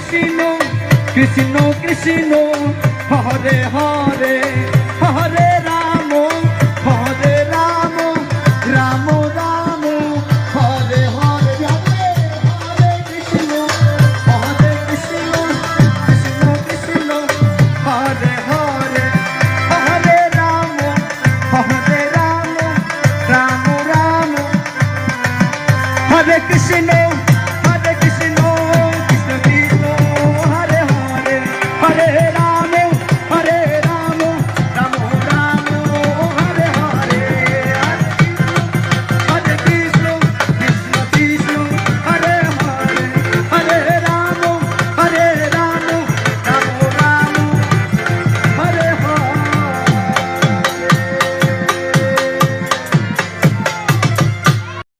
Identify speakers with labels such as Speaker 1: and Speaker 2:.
Speaker 1: Krishna Krishna Krishna Hare Hare Hare Ram Ram Ram Hare Hare Hare Krishna Krishna Krishna Hare Hare Hare Ram Ram Ram Hare Krishna